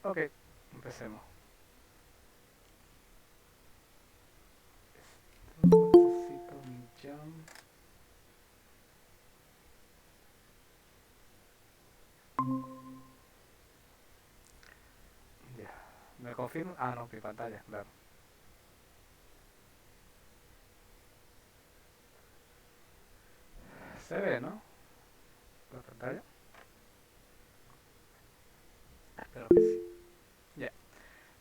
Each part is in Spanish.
Ok, empecemos. Necesito mi jump. Ya. ¿Me confirma? Ah, no, mi pantalla, claro. Se ve, ¿no? La pantalla. Espero que sí. Ya.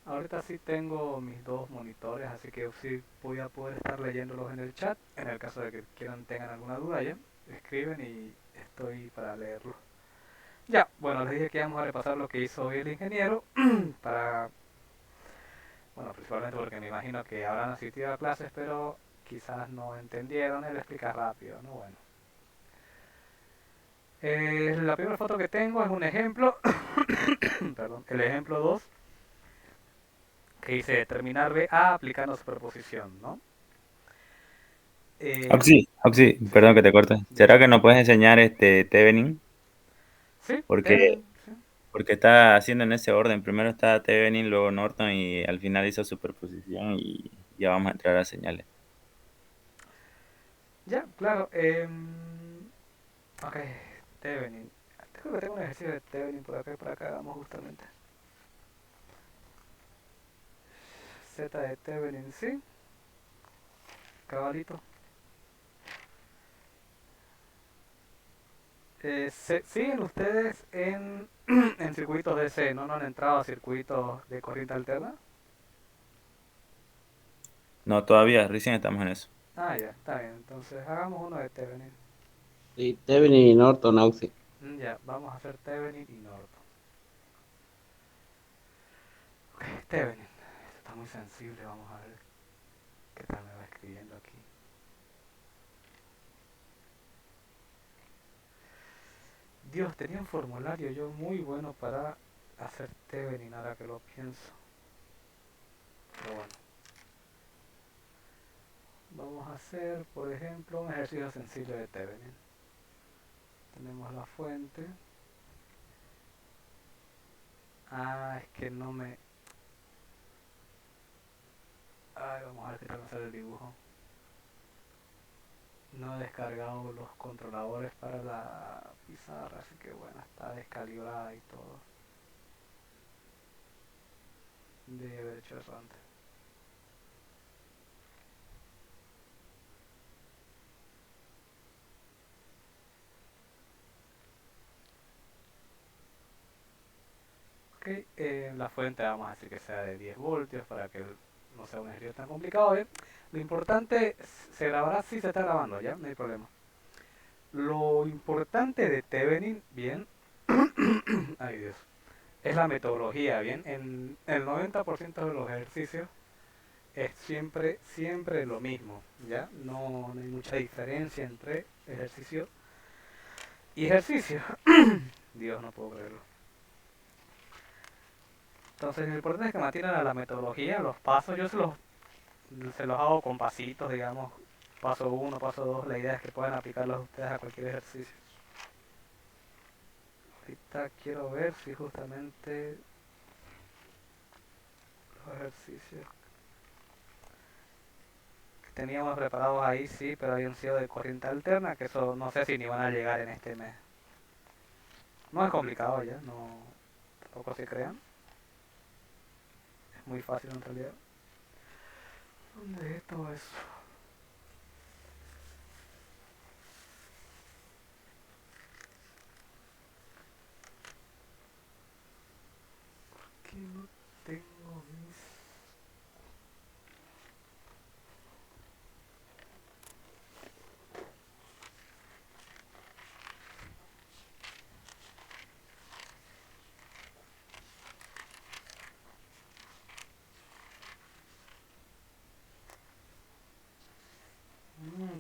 Ahorita sí tengo mis dos monitores, así que sí voy a poder estar leyéndolos en el chat. En el caso de que quieran tengan alguna duda, ya escriben y estoy para leerlos. Ya, bueno, les dije que íbamos a repasar lo que hizo hoy el ingeniero para, bueno, principalmente porque me imagino que habrán asistido a clases, pero quizás no entendieron, él explica rápido, ¿no? Bueno. La primera foto que tengo es un ejemplo, perdón, el ejemplo 2 que dice determinar BA aplicando superposición, ¿no? Eh, Oxy, sí, perdón que te corte. dime. ¿Será que no puedes enseñar este Tevenin? Sí, Porque, Tevenin, sí. porque está haciendo en ese orden. Primero está Tevenin, luego Norton y al final hizo superposición y ya vamos a entrar a señales. Ya, claro. Ok, Tevenin. Creo que tengo un ejercicio de Tevenin por acá vamos justamente. Z de Tevenin, sí, cabalito. ¿Siguen ustedes en circuitos DC? ¿No? ¿No han entrado a circuitos de corriente alterna? No, todavía, recién estamos en eso. Ah, ya, está bien. Entonces hagamos uno de Thevenin. Sí, Tevin y Norton Auxi. Ya, vamos a hacer Thevenin y Norton. Ok, Thevenin. Esto está muy sensible. Vamos a ver qué tal me va escribiendo aquí. Dios, tenía un formulario yo muy bueno para hacer Thevenin ahora que lo pienso. Pero bueno, vamos a hacer, por ejemplo, un ejercicio sencillo de Thevenin. Tenemos la fuente. Ah, es que no me... Ay, vamos a ver qué tal va a hacer el dibujo. No he descargado los controladores para la pizarra, así que bueno, está descalibrada y todo. Debe haber hecho eso antes. Ok, la fuente vamos a decir que sea de 10 voltios para que no sea un ejercicio tan complicado. ¿Eh? Lo importante, se grabará si se está grabando, ¿ya? No hay problema. Lo importante de Thevenin, bien, ay Dios, es la metodología, bien. En el 90% de los ejercicios es siempre lo mismo, ¿ya? No hay mucha diferencia entre ejercicio y ejercicio. Dios, no puedo creerlo. Entonces, lo importante es que mantienen a la metodología, los pasos, se los hago con pasitos, digamos, paso uno, paso 2. La idea es que puedan aplicarlos ustedes a cualquier ejercicio. Ahorita quiero ver si justamente los ejercicios que teníamos preparados ahí, sí, pero habían sido de corriente alterna, que eso no sé si ni van a llegar en este mes. No es complicado ya, no, tampoco se crean, es muy fácil en realidad. ¿Dónde es todo eso? Que no tengo mis...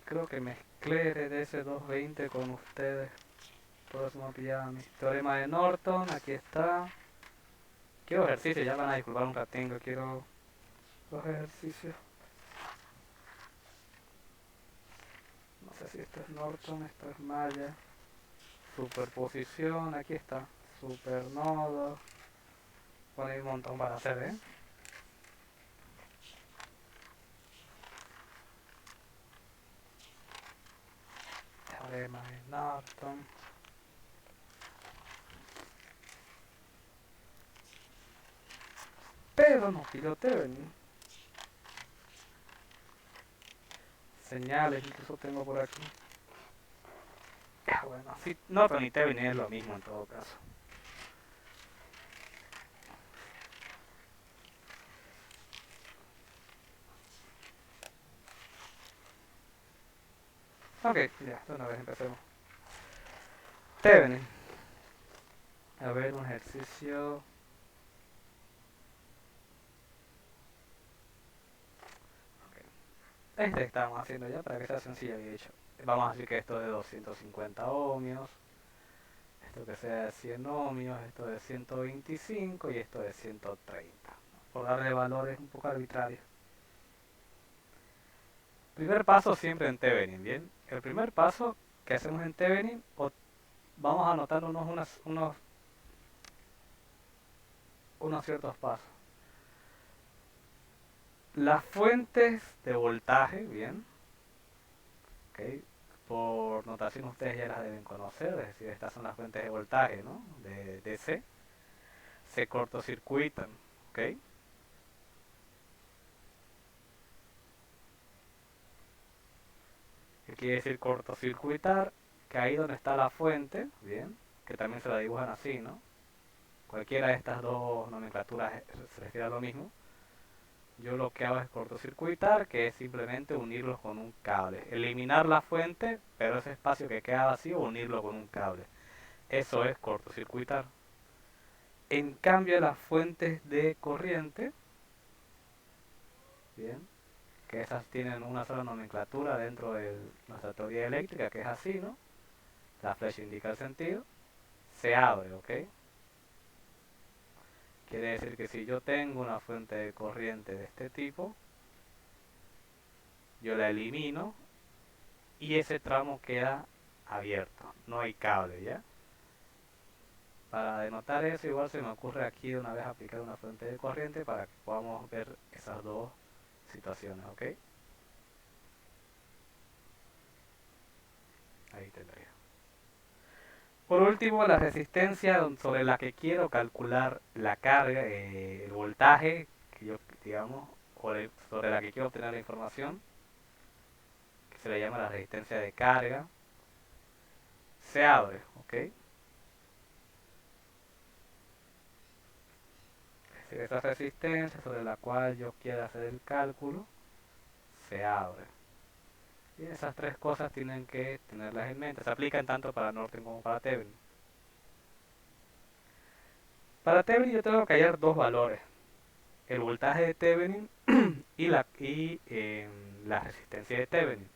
Creo que mezclé DS220 con ustedes. Por eso me pillaba mi teorema de Norton, aquí está. Quiero ejercicios, ya van a disculpar un ratingo, quiero los ejercicios. No sé si esto es Norton, esto es Maya. Superposición, aquí está. Supernodo. Bueno, hay un montón para hacer, ¿eh? Teorema de Norton. Pero no pidió Thevenin. Señales incluso tengo por aquí. Bueno, sí, Norton y Thevenin es lo mismo en todo caso. Ok, ya, de una vez empecemos. Thevenin. A ver, un ejercicio. Este que estábamos haciendo ya para que sea sencillo, había dicho. Vamos a decir que esto es de 250 ohmios, esto que sea de 100 ohmios, esto de 125 y esto de 130. Por darle valores un poco arbitrarios. Primer paso siempre en Thevenin, ¿bien? El primer paso que hacemos en Thevenin, vamos anotándonos unos ciertos pasos. Las fuentes de voltaje, ¿bien? Okay. Por notación ustedes ya las deben conocer, es decir, estas son las fuentes de voltaje, ¿no? De DC. Se cortocircuitan, ¿ok? ¿Qué quiere decir cortocircuitar? Que ahí donde está la fuente, ¿bien? Que también se la dibujan así, ¿no? Cualquiera de estas dos nomenclaturas se refiere a lo mismo. Yo lo que hago es cortocircuitar, que es simplemente unirlos con un cable. Eliminar la fuente, pero ese espacio que queda vacío, unirlo con un cable. Eso es cortocircuitar. En cambio, las fuentes de corriente, bien, que esas tienen una sola nomenclatura dentro de nuestra teoría eléctrica, que es así, ¿no? La flecha indica el sentido, se abre, ¿ok? Quiere decir que si yo tengo una fuente de corriente de este tipo, yo la elimino y ese tramo queda abierto, no hay cable, ¿ya? Para denotar eso, igual se me ocurre aquí de una vez aplicar una fuente de corriente para que podamos ver esas dos situaciones, ¿ok? Ahí tendría. Por último, la resistencia sobre la que quiero calcular la carga, el voltaje, que yo, digamos, sobre la que quiero obtener la información, que se le llama la resistencia de carga, se abre, ¿ok? Es decir, esa resistencia sobre la cual yo quiero hacer el cálculo, se abre. Y esas tres cosas tienen que tenerlas en mente. Se aplican tanto para Norton como para Thevenin. Para Thevenin yo tengo que hallar dos valores. El voltaje de Thevenin la resistencia de Thevenin.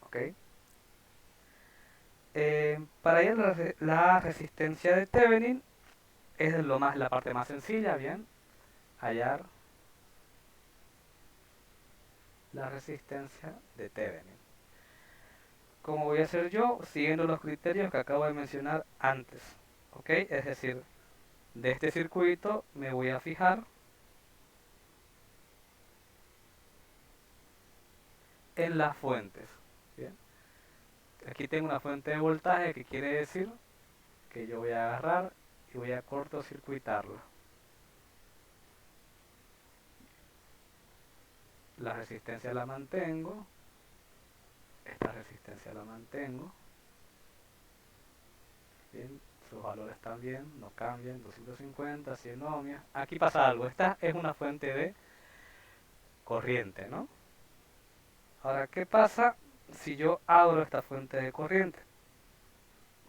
¿Ok? Para hallar la resistencia de Thevenin es la parte más sencilla, bien. Hallar la resistencia de Thevenin. ¿Cómo voy a hacer yo? Siguiendo los criterios que acabo de mencionar antes. ¿Ok? Es decir, de este circuito me voy a fijar en las fuentes. Bien. Aquí tengo una fuente de voltaje que quiere decir que yo voy a agarrar y voy a cortocircuitarla. La resistencia la mantengo, esta resistencia la mantengo. Bien, sus valores también no cambian, 250, 100 ohmios. Aquí pasa algo, esta es una fuente de corriente, ¿no? Ahora, ¿qué pasa si yo abro esta fuente de corriente?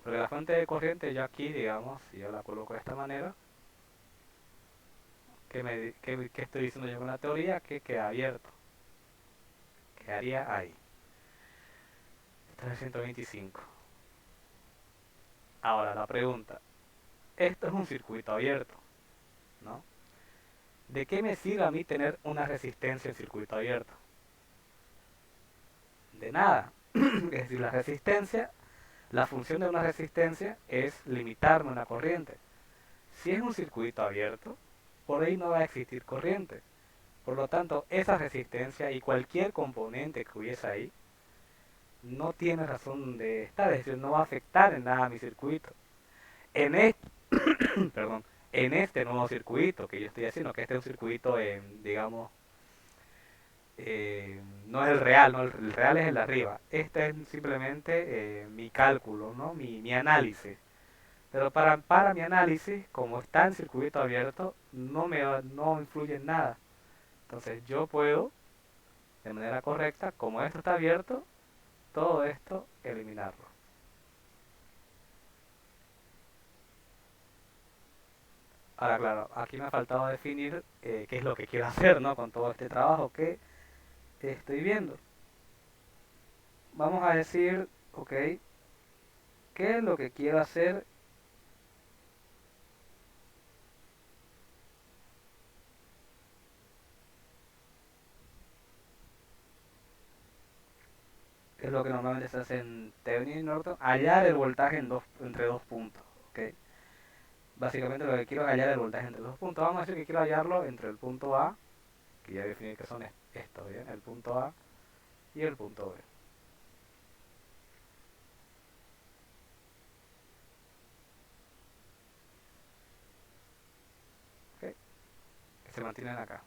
Porque la fuente de corriente yo aquí, digamos, si yo la coloco de esta manera, ¿qué estoy diciendo yo con la teoría? Que queda abierto. Quedaría ahí. Esto es 125. Ahora la pregunta, esto es un circuito abierto, ¿no? ¿De qué me sirve a mí tener una resistencia en circuito abierto? De nada. Es decir, la función de una resistencia es limitarme una corriente. Si es un circuito abierto, por ahí no va a existir corriente. Por lo tanto, esa resistencia y cualquier componente que hubiese ahí no tiene razón de estar, es decir, no va a afectar en nada a mi circuito. En este, perdón, en este nuevo circuito que yo estoy haciendo, que este es un circuito, digamos, no es el real, ¿no? El real es el de arriba. Este es simplemente mi cálculo, ¿no? Mi análisis. Pero para mi análisis, como está en circuito abierto, no influye en nada. Entonces yo puedo, de manera correcta, como esto está abierto, todo esto eliminarlo. Ahora, claro, aquí me ha faltado definir qué es lo que quiero hacer, ¿no? Con todo este trabajo que estoy viendo. Vamos a decir, ok, ¿qué es lo que quiero hacer? Es lo que normalmente se hace en Thevenin y Norton, hallar el voltaje entre dos puntos, ¿ok? Básicamente lo que quiero es hallar el voltaje entre dos puntos. Vamos a decir que quiero hallarlo entre el punto A, que ya definí que son estos, ¿bien? El punto A y el punto B. ¿Ok? Que se mantienen acá.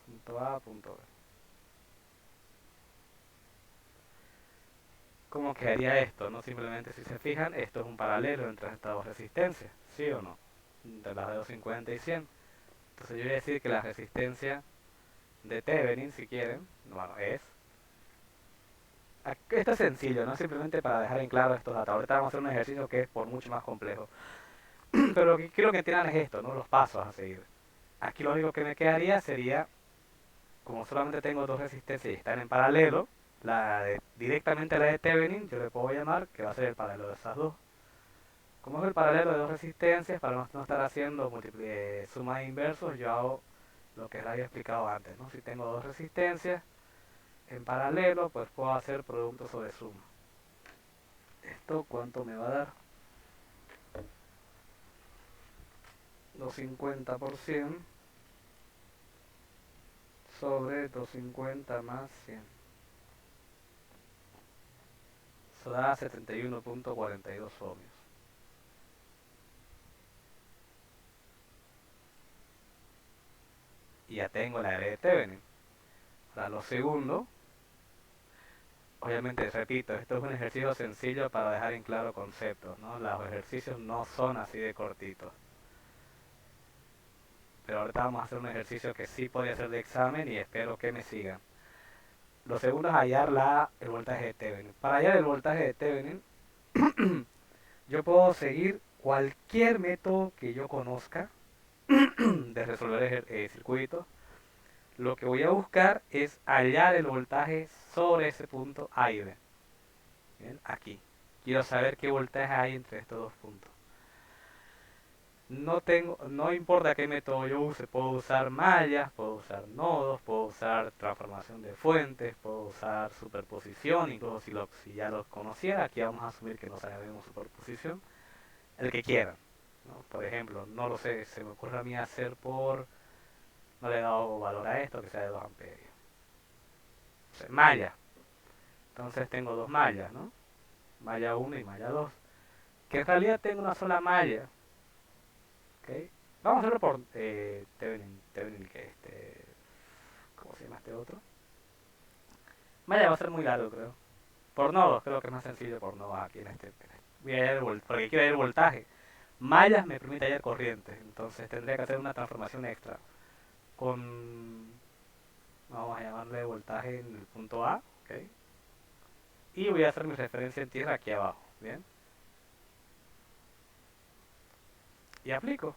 Punto A, punto B. ¿Cómo quedaría esto? No simplemente, si se fijan, esto es un paralelo entre estas dos resistencias, ¿sí o no? Entre las de 250 y 100. Entonces yo voy a decir que la resistencia de Thevenin, si quieren, bueno, es... Esto es sencillo, ¿no? Simplemente para dejar en claro estos datos. Ahorita vamos a hacer un ejercicio que es por mucho más complejo. Pero lo que quiero que entiendan es esto, ¿no? Los pasos a seguir. Aquí lo único que me quedaría sería, como solamente tengo dos resistencias y están en paralelo, directamente la de Thevenin, yo le puedo llamar que va a ser el paralelo de esas dos. Como es el paralelo de dos resistencias, para no estar haciendo sumas inversos, yo hago lo que les había explicado antes, ¿no? Si tengo dos resistencias en paralelo, pues puedo hacer producto sobre suma. ¿Esto cuánto me va a dar? 250% sobre 250 más 100. Eso da 71.42 ohmios. Y ya tengo la R de Thevenin. Para lo segundo, obviamente, repito, esto es un ejercicio sencillo para dejar en claro conceptos, ¿no? Los ejercicios no son así de cortitos. Pero ahorita vamos a hacer un ejercicio que sí podría ser de examen y espero que me sigan. Lo segundo es hallar el voltaje de Thevenin. Para hallar el voltaje de Thevenin, yo puedo seguir cualquier método que yo conozca de resolver circuitos. Lo que voy a buscar es hallar el voltaje sobre ese punto A y B. Bien, aquí. Quiero saber qué voltaje hay entre estos dos puntos. No importa qué método yo use, puedo usar mallas, puedo usar nodos, puedo usar transformación de fuentes, puedo usar superposición, incluso si ya los conociera, aquí vamos a asumir que no sabemos superposición, el que quieran, ¿no? Por ejemplo, no lo sé, se me ocurre a mí hacer no le he dado valor a esto, que sea de 2 amperios. O sea, malla, entonces tengo dos mallas, ¿no? Malla 1 y malla 2, que en realidad tengo una sola malla. ¿Ok? Vamos a hacerlo por Thevenin, ¿cómo se llama este otro? Vaya, va a ser muy largo, creo. Por nodos, creo que es más sencillo por nodos aquí en este. Voy a hallar porque quiero hallar el voltaje. Mallas me permite hallar corriente, entonces tendría que hacer una transformación extra. Vamos a llamarle voltaje en el punto A, ¿ok? Y voy a hacer mi referencia en tierra aquí abajo, ¿bien? Y aplico.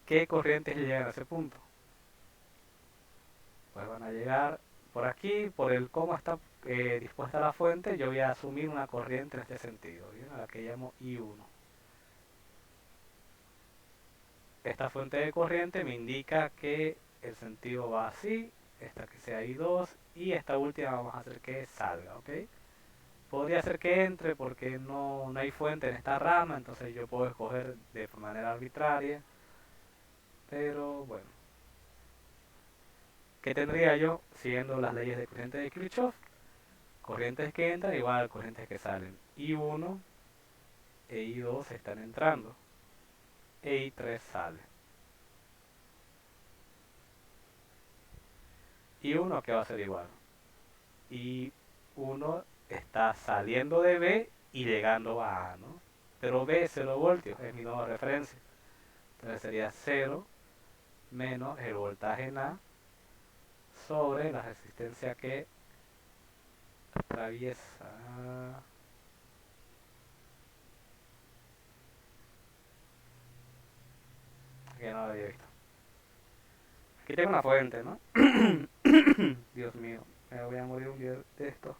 ¿Qué corrientes llegan a ese punto? Pues van a llegar por aquí, por el cómo está dispuesta la fuente, yo voy a asumir una corriente en este sentido, ¿bien? A la que llamo I1. Esta fuente de corriente me indica que el sentido va así, esta que sea I2 y esta última vamos a hacer que salga, ¿ok? Podría ser que entre porque no hay fuente en esta rama, entonces yo puedo escoger de manera arbitraria Pero bueno, ¿qué tendría yo siguiendo las leyes de corriente de Kirchhoff? Corrientes que entran igual a corrientes que salen. I1 e I2 están entrando. E I3 sale. I1 que va a ser igual. I1 está saliendo de B y llegando a A, ¿no? Pero B es 0 voltios, es mi nueva referencia. Entonces sería 0 menos el voltaje en A sobre la resistencia que atraviesa. Que no lo había visto. Aquí tengo una fuente, ¿no? Dios mío, me voy a morir un día de esto.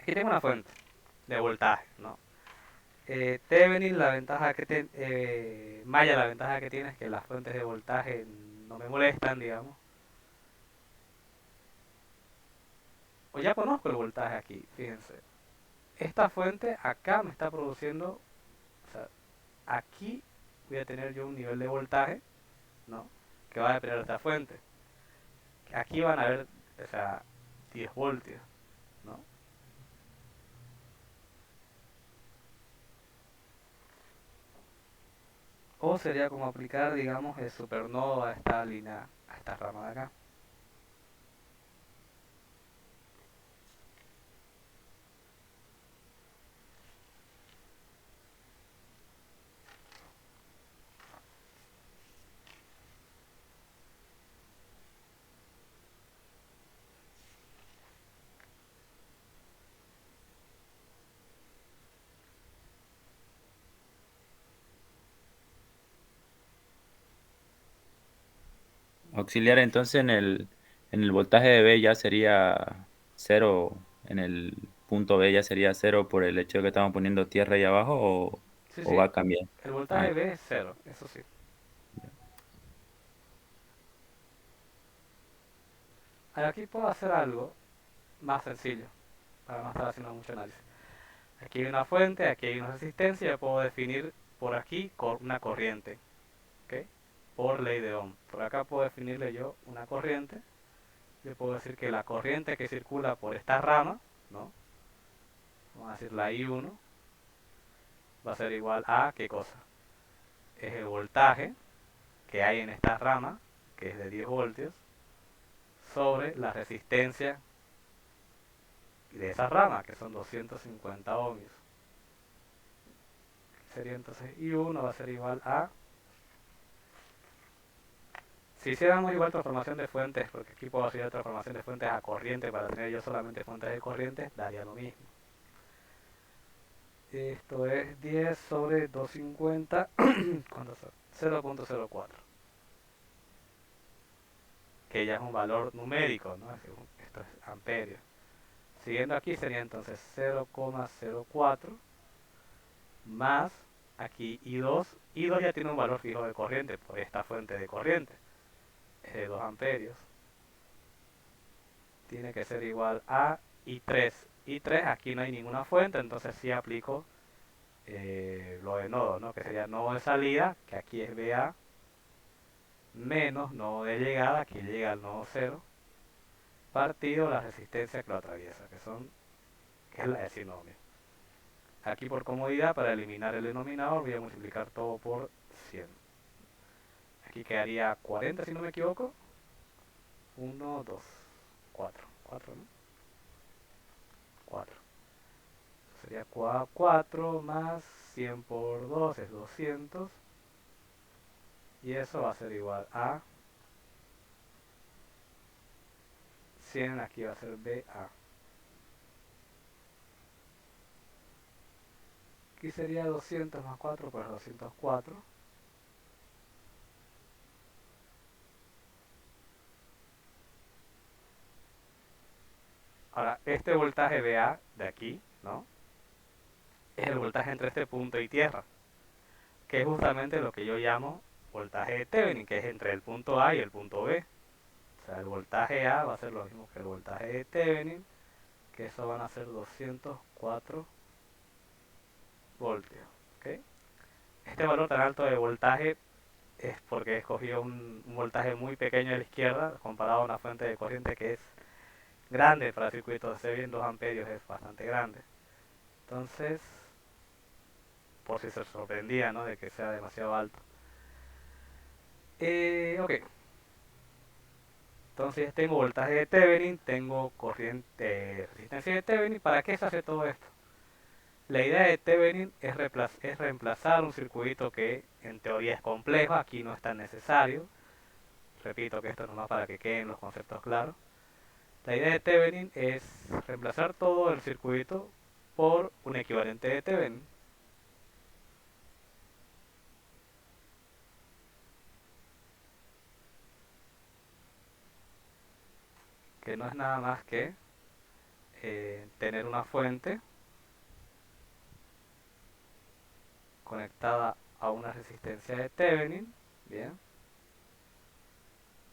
Aquí tengo una fuente de voltaje, ¿no? Thevenin, la ventaja que tiene, Maya, la ventaja que tiene es que las fuentes de voltaje no me molestan, digamos. O ya conozco el voltaje aquí, fíjense. Esta fuente acá me está produciendo, o sea, aquí voy a tener yo un nivel de voltaje, ¿no? Que va a depender de esta fuente. Aquí van a haber, o sea, 10 voltios, ¿no? O sería como aplicar, digamos, el supernodo a esta línea, a esta rama de acá. Auxiliar, entonces en el voltaje de B ya sería cero, en el punto B ya sería cero por el hecho de que estamos poniendo tierra ahí abajo Sí, o sí, va a cambiar. el Ah, voltaje B es cero, eso sí. Ahora aquí puedo hacer algo más sencillo, para no estar haciendo mucho análisis. Aquí hay una fuente, aquí hay una resistencia, yo puedo definir por aquí una corriente, ¿ok? Por ley de Ohm. Por acá puedo definirle yo una corriente. Yo puedo decir que la corriente que circula por esta rama, ¿no? Vamos a decir la I1, va a ser igual a, ¿qué cosa? Es el voltaje que hay en esta rama, que es de 10 voltios, sobre la resistencia de esa rama, que son 250 ohmios. Sería entonces I1 va a ser igual a... Si hiciéramos igual transformación de fuentes, porque aquí puedo hacer transformación de fuentes a corriente para tener yo solamente fuentes de corriente, daría lo mismo. Esto es 10 sobre 250, ¿cuánto son? 0.04, que ya es un valor numérico, ¿no? Esto es amperios. Siguiendo aquí sería entonces 0,04 más aquí I2. I2 ya tiene un valor fijo de corriente por esta fuente de corriente, es de 2 amperios. Tiene que ser igual a I3. I3 aquí no hay ninguna fuente, entonces sí aplico lo de nodo, ¿no? Que sería nodo de salida, que aquí es BA, menos nodo de llegada, aquí llega al nodo 0, partido la resistencia que lo atraviesa, que es la de sinomio. Aquí por comodidad, para eliminar el denominador, voy a multiplicar todo por 100. Aquí quedaría 40 si no me equivoco. 1, 2, 4. 4, ¿no? 4. Sería 4 más 100 por 2 es 200. Y eso va a ser igual a 100, aquí va a ser BA. Aquí sería 200 más 4, pues 204. Ahora, este voltaje BA de aquí, ¿no? Es el voltaje entre este punto y tierra, que es justamente lo que yo llamo voltaje de Thevenin, que es entre el punto A y el punto B. O sea, el voltaje A va a ser lo mismo que el voltaje de Thevenin, que eso van a ser 204 voltios. ¿Ok? Este valor tan alto de voltaje es porque escogió un voltaje muy pequeño a la izquierda comparado a una fuente de corriente que es grande para circuitos de bien 2 amperios es bastante grande. Entonces, por si se sorprendía, ¿no?, de que sea demasiado alto. Ok, entonces tengo voltaje de Thevenin, tengo corriente, resistencia de Thevenin. ¿Para qué se hace todo esto? La idea de Thevenin es reemplazar un circuito que en teoría es complejo, aquí no es tan necesario. Repito que esto nomás para que queden los conceptos claros. La idea de Thevenin es reemplazar todo el circuito por un equivalente de Thevenin. Que no es nada más que tener una fuente conectada a una resistencia de Thevenin. Bien,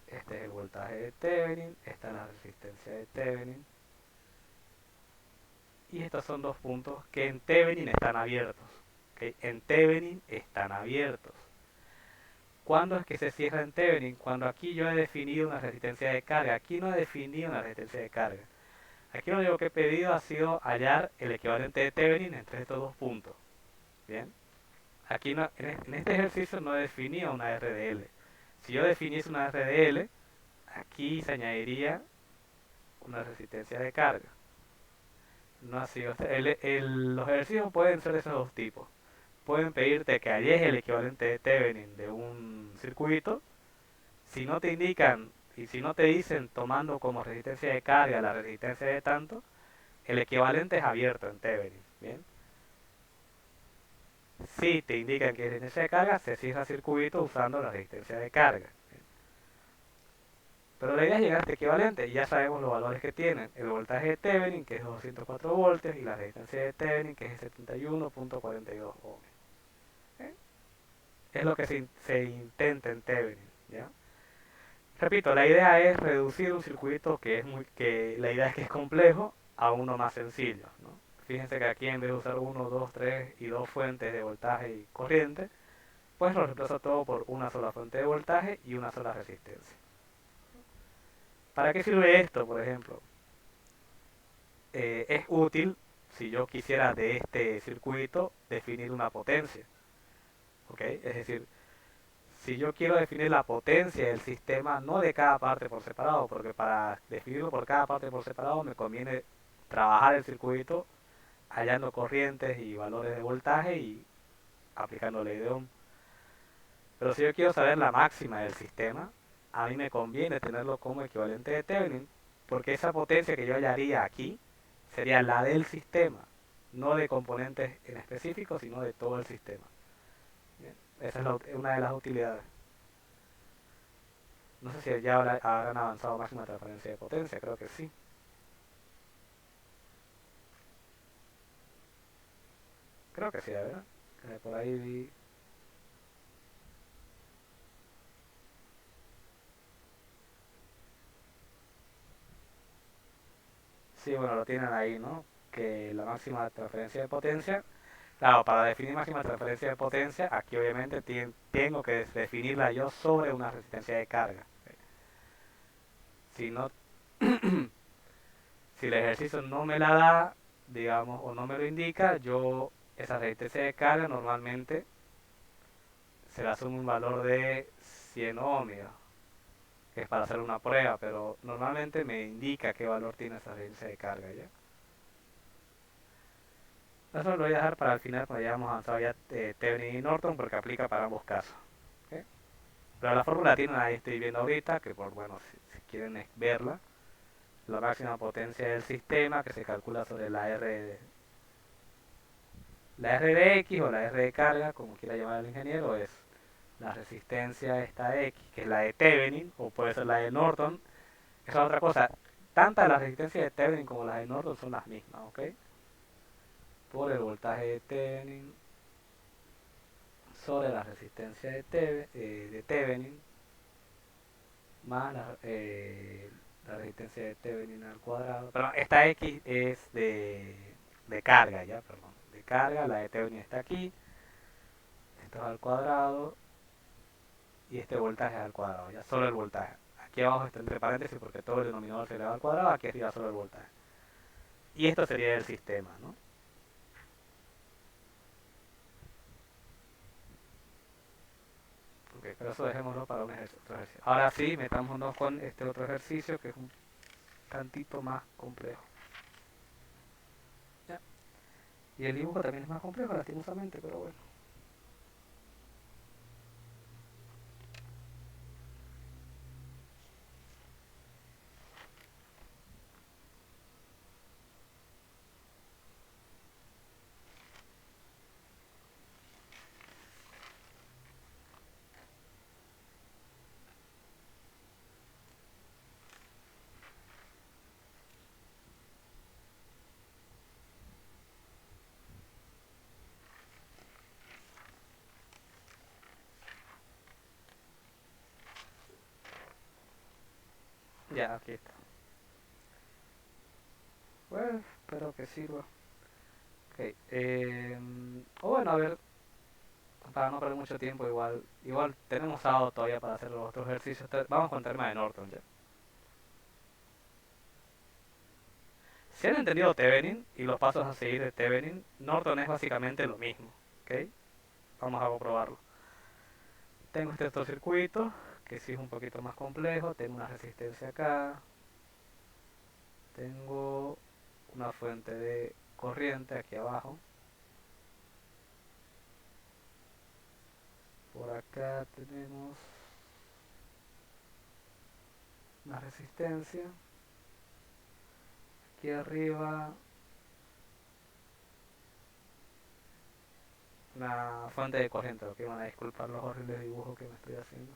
este es el voltaje de Thevenin, esta es la resistencia de Thevenin, y estos son dos puntos que en Thevenin están abiertos. ¿Okay? En Thevenin están abiertos. ¿Cuándo es que se cierra en Thevenin? Cuando aquí yo he definido una resistencia de carga. Aquí no he definido una resistencia de carga. Aquí lo único que he pedido ha sido hallar el equivalente de Thevenin entre estos dos puntos. Bien. Aquí no, en este ejercicio no he definido una RDL. Si yo definiese una RDL, aquí se añadiría una resistencia de carga. No así. Los ejercicios pueden ser de esos dos tipos. Pueden pedirte que halles el equivalente de Thevenin de un circuito. Si no te indican y si no te dicen tomando como resistencia de carga la resistencia de tanto, el equivalente es abierto en Thevenin. Bien. Si te indican que es resistencia de carga, se cierra el circuito usando la resistencia de carga. Pero la idea es llegar a este equivalente y ya sabemos los valores que tienen. El voltaje de Thevenin, que es 204 voltios, y la resistencia de Thevenin, que es 71.42 ohms. ¿Eh? Es lo que se intenta en Thevenin. ¿Ya? Repito, la idea es reducir un circuito que la idea es que es complejo a uno más sencillo, ¿no? Fíjense que aquí en vez de usar 1, 2, 3 y dos fuentes de voltaje y corriente, pues lo reemplazo todo por una sola fuente de voltaje y una sola resistencia. ¿Para qué sirve esto, por ejemplo? Es útil si yo quisiera de este circuito definir una potencia. ¿Ok? Es decir, si yo quiero definir la potencia del sistema, no de cada parte por separado, porque para definirlo por cada parte por separado me conviene trabajar el circuito hallando corrientes y valores de voltaje y aplicando ley de Ohm. Pero si yo quiero saber la máxima del sistema, a mí me conviene tenerlo como equivalente de Thevenin, porque esa potencia que yo hallaría aquí sería la del sistema, no de componentes en específico, sino de todo el sistema. Bien, esa es una de las utilidades. No sé si ya habrán avanzado máxima transferencia de potencia, creo que sí. Creo que sí, ¿verdad? Por ahí vi. Sí, bueno, lo tienen ahí, ¿no? Que la máxima transferencia de potencia. Claro, para definir máxima transferencia de potencia, aquí obviamente tengo que definirla yo sobre una resistencia de carga. Si no, si el ejercicio no me la da, digamos, o no me lo indica, yo esa resistencia de carga normalmente se le asume un valor de 100 ohmios, que es para hacer una prueba, pero normalmente me indica qué valor tiene esa resistencia de carga, ¿ya? Eso lo voy a dejar para el final cuando ya hemos avanzado ya Thevenin y Norton porque aplica para ambos casos. ¿Ok? Pero la fórmula tienen ahí, estoy viendo ahorita, que por bueno, si quieren verla, la máxima potencia del sistema que se calcula sobre la R de X o la R de carga, como quiera llamar el ingeniero, es la resistencia esta X, que es la de Thevenin, o puede ser la de Norton. Esa es otra cosa, tanto la resistencia de Thevenin como la de Norton son las mismas, ¿ok? Por el voltaje de Thevenin sobre la resistencia de Thevenin más la resistencia de Thevenin al cuadrado. Perdón, esta X es de carga, ya, perdón, de carga, la de Thevenin está aquí, esto es al cuadrado, y este voltaje es al cuadrado, ya solo el voltaje. Aquí abajo está entre paréntesis porque todo el denominador se eleva al cuadrado, aquí arriba solo el voltaje. Y esto sería el sistema, ¿no? Ok, pero eso dejémoslo para un otro ejercicio. Ahora sí, metámonos con este otro ejercicio que es un tantito más complejo. ¿Ya? Y el dibujo también es más complejo, lastimosamente, pero bueno. Ya, aquí está. Bueno, espero que sirva. Ok, o bueno, a ver, para no perder mucho tiempo, igual tenemos sábado todavía para hacer los otros ejercicios. Vamos con el tema de Norton, ¿ya? Si han entendido Thevenin y los pasos a seguir de Thevenin, Norton es básicamente lo mismo, ¿ok? Vamos a comprobarlo. Tengo este otro circuito, que sí es un poquito más complejo, tengo una resistencia acá, tengo una fuente de corriente aquí abajo, por acá tenemos una resistencia, aquí arriba una fuente de corriente, lo que van a disculpar los horribles dibujos que me estoy haciendo.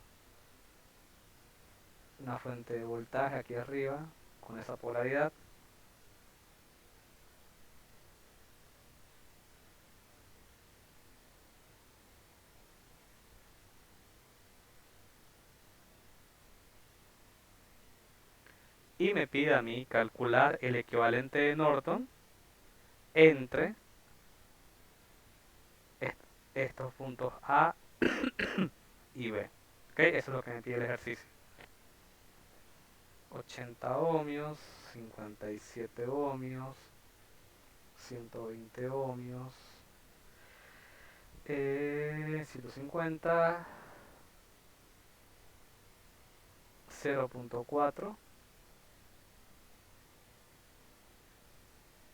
Una fuente de voltaje aquí arriba, con esa polaridad. Y me pide a mí calcular el equivalente de Norton entre estos puntos A y B. ¿Ok? Eso es lo que me pide el ejercicio. 80 ohmios, 57 ohmios, 120 ohmios, 150, 0.4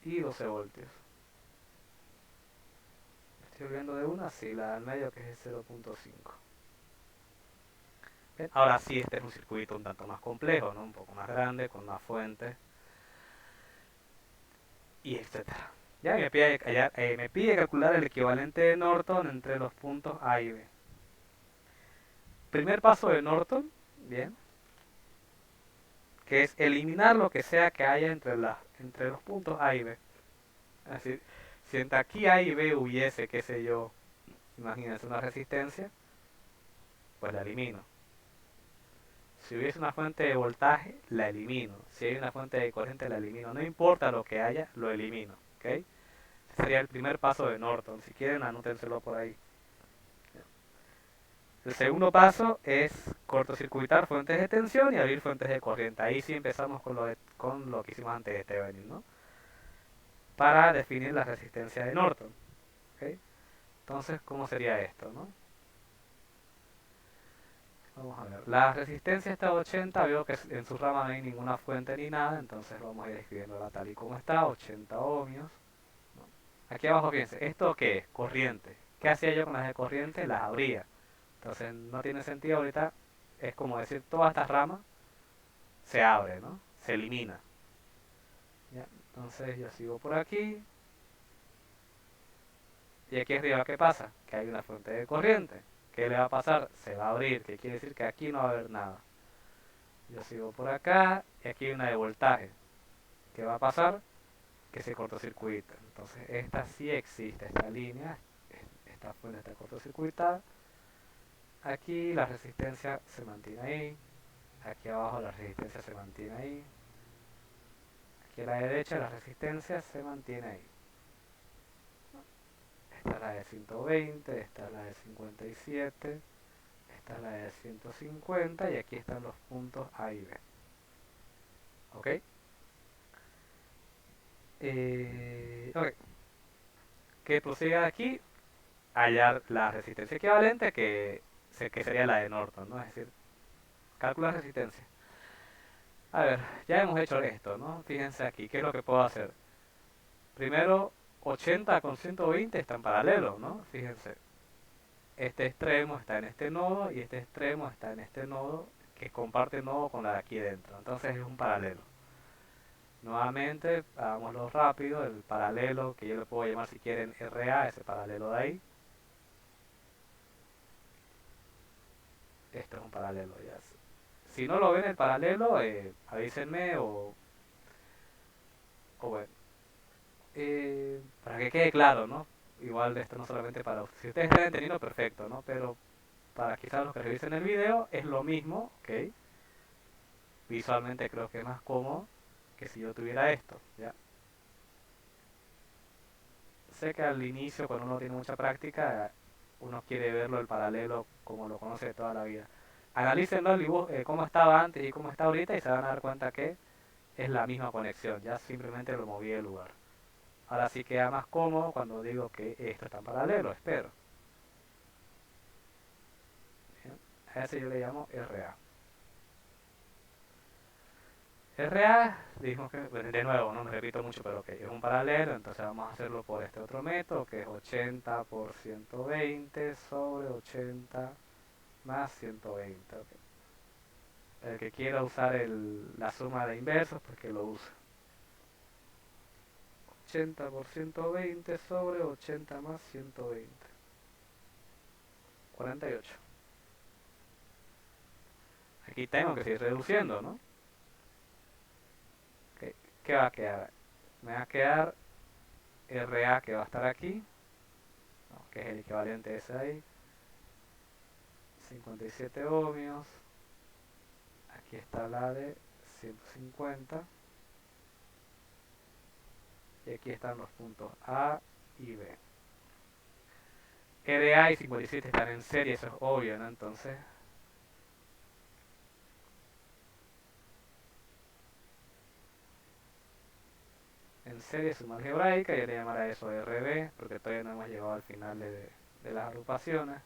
y 12 voltios. Estoy viendo de una, sí, la del medio que es 0.5. Ahora sí, este es un circuito un tanto más complejo, ¿no? Un poco más grande, con más fuentes y etcétera. Ya me pide calcular el equivalente de Norton entre los puntos A y B. Primer paso de Norton, bien, que es eliminar lo que sea que haya entre los puntos A y B. Es decir, si entre aquí A y B hubiese, qué sé yo, imagínense una resistencia, pues la elimino. Si hubiese una fuente de voltaje, la elimino. Si hay una fuente de corriente, la elimino. No importa lo que haya, lo elimino. ¿Ok? Ese sería el primer paso de Norton. Si quieren, anótenselo por ahí. El segundo paso es cortocircuitar fuentes de tensión y abrir fuentes de corriente. Ahí sí empezamos con lo que hicimos antes de Thevenin, ¿no? Para definir la resistencia de Norton. ¿Ok? Entonces, ¿cómo sería esto, no? Vamos a ver. La resistencia está a 80, veo que en su rama no hay ninguna fuente ni nada, entonces vamos a ir escribiéndola tal y como está, 80 ohmios. Aquí abajo fíjense, ¿esto qué es? Corriente. ¿Qué hacía yo con las de corriente? Las abría. Entonces no tiene sentido ahorita, es como decir, toda esta rama se abre, ¿no? Se elimina. ¿Ya? Entonces yo sigo por aquí, y aquí arriba, ¿qué pasa? Que hay una fuente de corriente. ¿Qué le va a pasar? Se va a abrir, que quiere decir que aquí no va a haber nada. Yo sigo por acá, y aquí hay una de voltaje. ¿Qué va a pasar? Que se cortocircuita. Entonces esta sí existe, esta línea, esta fuente está cortocircuitada. Aquí la resistencia se mantiene ahí, aquí abajo la resistencia se mantiene ahí, aquí a la derecha la resistencia se mantiene ahí. esta es la de 120, esta es la de 57, esta es la de 150 y aquí están los puntos A y B. ¿Ok? Ok. Que prosiga aquí a hallar la resistencia equivalente que sería la de Norton, ¿no? Es decir, calcula resistencia. A ver, ya hemos hecho esto, ¿no? Fíjense aquí, ¿qué es lo que puedo hacer? Primero, 80 con 120 están paralelos, ¿no? Fíjense, este extremo está en este nodo y este extremo está en este nodo que comparte nodo con la de aquí dentro. Entonces es un paralelo. Nuevamente, hagámoslo rápido, el paralelo que yo le puedo llamar si quieren RA, ese paralelo de ahí. Esto es un paralelo ya. Si no lo ven el paralelo, avísenme o bueno, para que quede claro, ¿no? Igual de esto no solamente para si ustedes están entendiendo, perfecto, ¿no? Pero para quizás los que revisen el video es lo mismo, ¿ok? Visualmente creo que es más cómodo que si yo tuviera esto, ¿ya? Sé que al inicio, cuando uno tiene mucha práctica, uno quiere verlo el paralelo como lo conoce de toda la vida. Analícenlo el dibujo, cómo estaba antes y cómo está ahorita y se van a dar cuenta que es la misma conexión, ya simplemente lo moví de lugar. Ahora sí queda más cómodo cuando digo que esto está en paralelo, espero. Bien, a ese yo le llamo RA. RA, dijimos que, bueno, de nuevo, no me repito mucho, pero que es un paralelo, entonces vamos a hacerlo por este otro método, que es 80 por 120 sobre 80 más 120. Okay. El que quiera usar la suma de inversos, pues que lo use. 80 por 120 sobre 80 más 120. 48. Aquí tengo que seguir reduciendo, ¿no? Okay. ¿Qué va a quedar? Me va a quedar RA que va a estar aquí, ¿no? Que es el equivalente a ese ahí. 57 ohmios. Aquí está la de 150. Y aquí están los puntos A y B. RA y 57 están en serie, eso es obvio, ¿no? Entonces, en serie suma algebraica, yo le llamaré a eso RB, porque todavía no hemos llegado al final de las agrupaciones.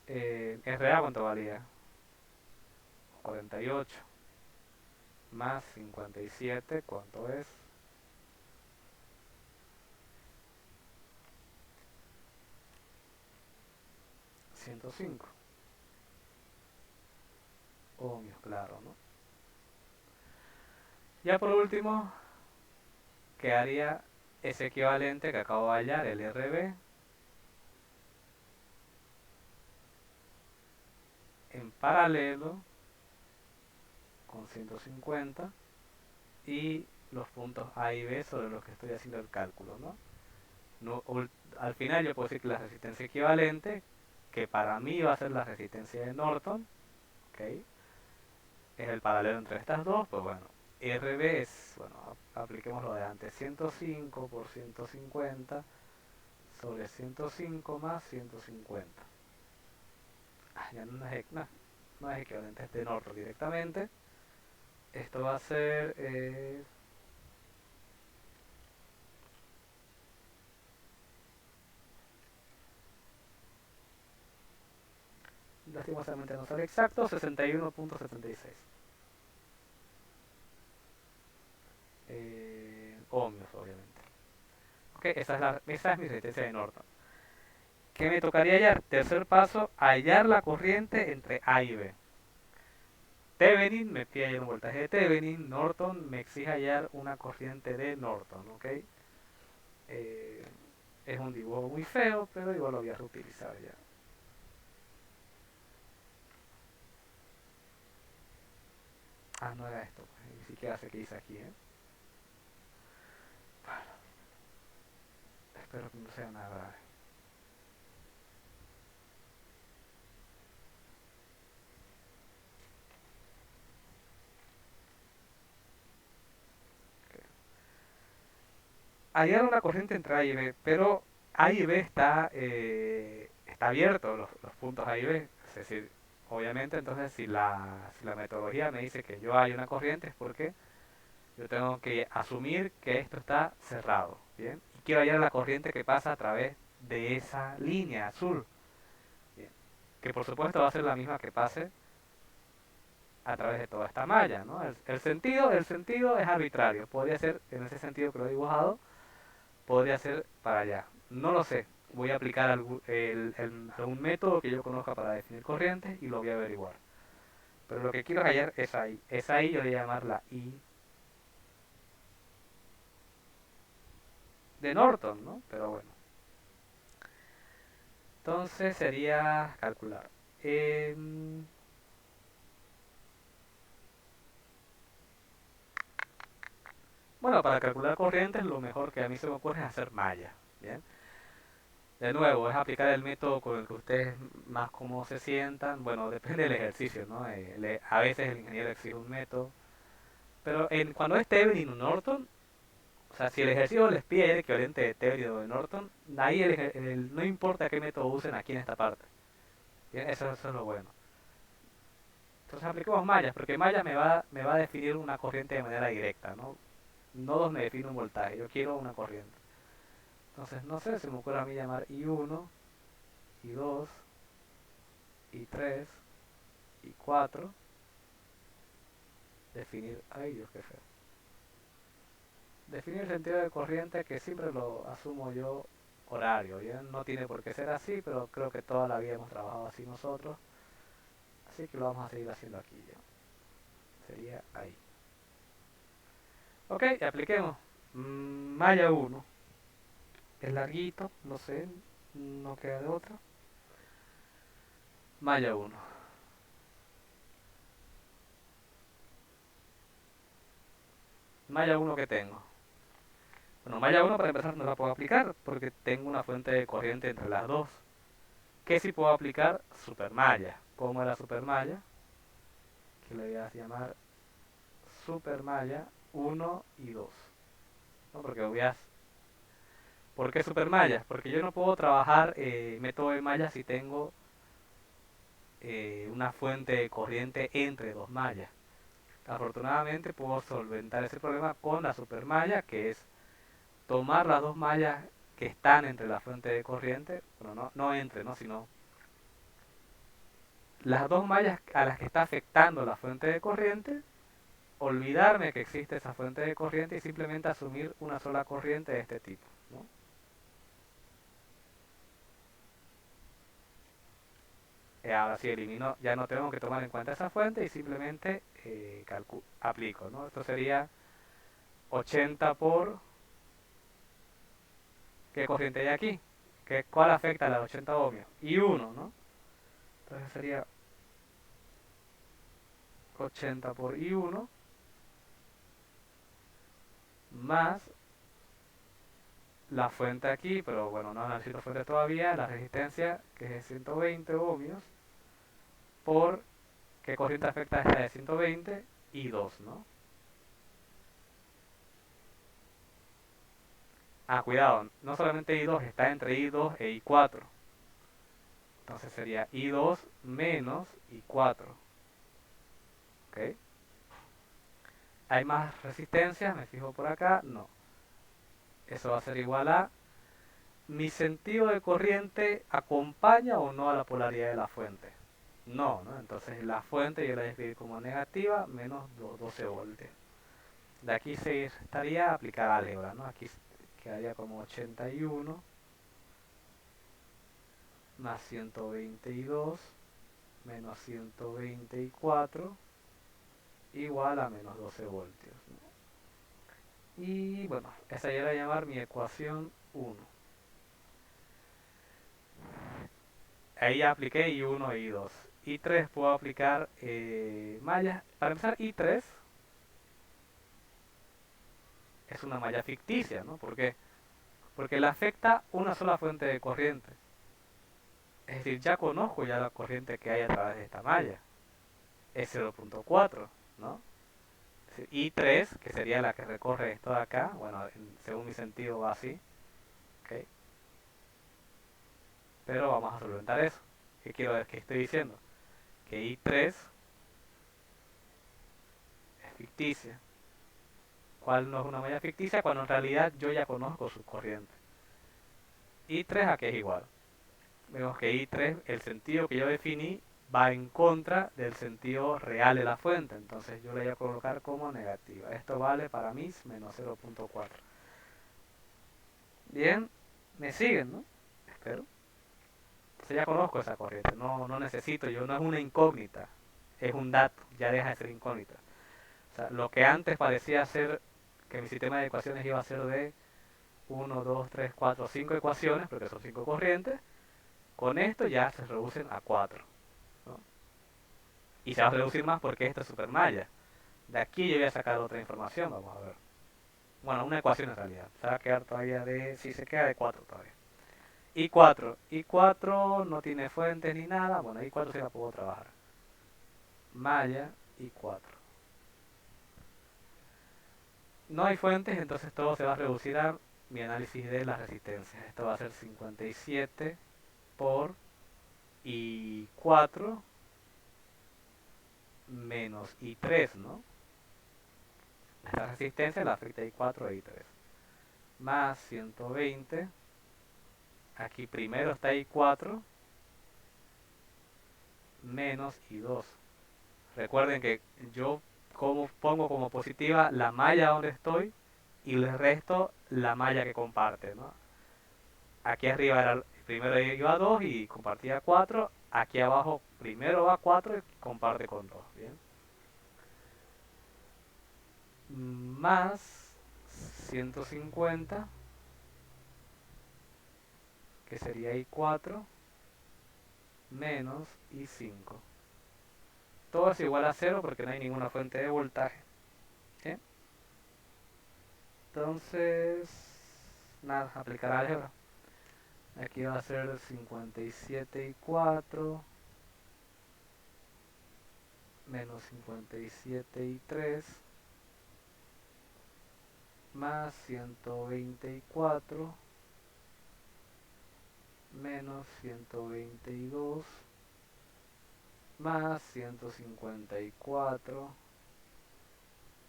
RA, ¿cuánto valía? 48 más 57, ¿cuánto es? 105 ohmios, claro, ¿no? Ya por último, quedaría ese equivalente que acabo de hallar, el RB, en paralelo con 150 y los puntos A y B sobre los que estoy haciendo el cálculo, ¿no? Al final yo puedo decir que la resistencia equivalente, que para mí va a ser la resistencia de Norton, ¿ok? Es el paralelo entre estas dos, pues bueno, RB es, bueno, apliquemos lo de antes, 105 por 150 sobre 105 más 150. Ya no es equivalente a este Norton directamente. Esto va a ser lastimosamente no sale exacto, 61.76 ohmios, obviamente. Ok, esa es mi resistencia de Norton. ¿Qué me tocaría hallar? Tercer paso, hallar la corriente entre A y B. Thevenin me pide hallar un voltaje de Thevenin, Norton me exige hallar una corriente de Norton, ¿ok? Eh, es un dibujo muy feo, pero igual lo voy a reutilizar ya. Ah, no era esto, pues, ni siquiera sé qué hice aquí, ¿eh? Bueno, espero que no sea nada grave. Okay. Hallar una corriente entre A y B, pero A y B está abierto, los puntos A y B. Es decir, obviamente entonces si la metodología me dice que yo hay una corriente es porque yo tengo que asumir que esto está cerrado, ¿bien? Y quiero hallar la corriente que pasa a través de esa línea azul, ¿bien? Que por supuesto va a ser la misma que pase a través de toda esta malla, ¿no? El sentido es arbitrario, podría ser en ese sentido que lo he dibujado, podría ser para allá, no lo sé. Voy a aplicar algún método que yo conozca para definir corrientes y lo voy a averiguar. Pero lo que quiero hallar es ahí. Esa I yo le voy a llamar la I de Norton, ¿no? Pero bueno. Entonces sería calcular. Bueno, para calcular corrientes lo mejor que a mí se me ocurre es hacer malla. ¿Bien? De nuevo, es aplicar el método con el que ustedes más cómodos se sientan. Bueno, depende del ejercicio, ¿no? A veces el ingeniero exige un método. Pero cuando es Thevenin o Norton, o sea, si el ejercicio les pide el equivalente de Thevenin o de Norton, ahí no importa qué método usen aquí en esta parte. Bien, eso es lo bueno. Entonces aplicamos mallas, porque mallas me va a definir una corriente de manera directa, ¿no? Nodos me define un voltaje, yo quiero una corriente. Entonces, no sé, se me ocurre a mí llamar I1, I2, I3, I4, definir, ay Dios, qué feo. Definir el sentido de corriente que siempre lo asumo yo horario, ¿bien? No tiene por qué ser así, pero creo que toda la vida hemos trabajado así nosotros, así que lo vamos a seguir haciendo aquí ya. Sería ahí. Ok, apliquemos. Malla 1. Es larguito, no sé, no queda de otra. Malla 1. Malla 1 que tengo. Bueno, malla 1 para empezar no la puedo aplicar porque tengo una fuente de corriente entre las dos. ¿Qué sí puedo aplicar? Supermalla. ¿Cómo es la supermalla? Que le voy a llamar supermalla 1 y 2. ¿No? ¿Por qué supermallas? Porque yo no puedo trabajar método de mallas si tengo una fuente de corriente entre dos mallas. Afortunadamente puedo solventar ese problema con la supermalla, que es tomar las dos mallas que están entre la fuente de corriente, bueno, no entre, ¿no? Sino las dos mallas a las que está afectando la fuente de corriente, olvidarme que existe esa fuente de corriente y simplemente asumir una sola corriente de este tipo, ¿no? Ahora sí elimino, ya no tengo que tomar en cuenta esa fuente y simplemente aplico, ¿no? Esto sería 80 por... ¿Qué corriente hay aquí? ¿Cuál afecta a las 80 ohmios? Y 1, ¿no? Entonces sería 80 por I1 más la fuente aquí, pero bueno, no necesito fuente todavía, la resistencia que es de 120 ohmios por qué corriente afecta a esta de 120 y 2, ¿no? Ah, cuidado, no solamente I2, está entre I2 e I4. Entonces sería I2 menos I4. ¿Ok? ¿Hay más resistencia? Me fijo por acá. No. Eso va a ser igual a ¿mi sentido de corriente acompaña o no a la polaridad de la fuente? No, ¿no? Entonces la fuente yo la voy a escribir como negativa menos 12 voltios. De aquí se estaría aplicar álgebra, ¿no? Aquí quedaría como 81 más 122 menos 124 igual a menos 12 voltios, ¿no? Y bueno, esa ya la voy a llamar mi ecuación 1. Ahí ya apliqué I1 e I2. I3 puedo aplicar mallas. Para empezar, I3 es una malla ficticia, ¿no? ¿Por qué? Porque le afecta una sola fuente de corriente. Es decir, ya conozco ya la corriente que hay a través de esta malla. Es 0.4, ¿no? I3, que sería la que recorre esto de acá, bueno, según mi sentido va así, ¿ok? Pero vamos a solventar eso. ¿Qué estoy diciendo? Que I3 es ficticia. ¿Cuál no es una malla ficticia? Cuando en realidad yo ya conozco sus corrientes. I3 a qué es igual. Vemos que I3, el sentido que yo definí, va en contra del sentido real de la fuente. Entonces yo le voy a colocar como negativa. Esto vale para mí menos 0.4. Bien, me siguen, ¿no? Espero. Entonces ya conozco esa corriente. No necesito, no es una incógnita. Es un dato, ya deja de ser incógnita. O sea, lo que antes parecía ser que mi sistema de ecuaciones iba a ser de 1, 2, 3, 4, 5 ecuaciones, porque son 5 corrientes, con esto ya se reducen a 4, ¿no? Y se va a reducir más porque esta es supermalla. De aquí yo voy a sacar otra información, vamos a ver. Bueno, una ecuación en realidad. Se va a quedar todavía si se queda de 4 todavía. I4 no tiene fuentes ni nada, bueno, I4 sí la puedo trabajar. Malla I4. No hay fuentes, entonces todo se va a reducir a mi análisis de las resistencias. Esto va a ser 57 por I4 menos I3, ¿no? Esta resistencia la afecta I4 e I3. Más 120. Aquí primero está I4 menos I2. Recuerden que yo pongo como positiva la malla donde estoy y le resto la malla que comparte, ¿no? Aquí arriba era, primero iba 2 y compartía 4. Aquí abajo primero va 4 y comparte con 2. ¿Bien? Más 150, que sería I4, menos I5. Todo es igual a 0 porque no hay ninguna fuente de voltaje. ¿Sí? Entonces, nada, aplicar álgebra. Aquí va a ser 57 I4 menos 57 I3 más 124 menos 122 más 154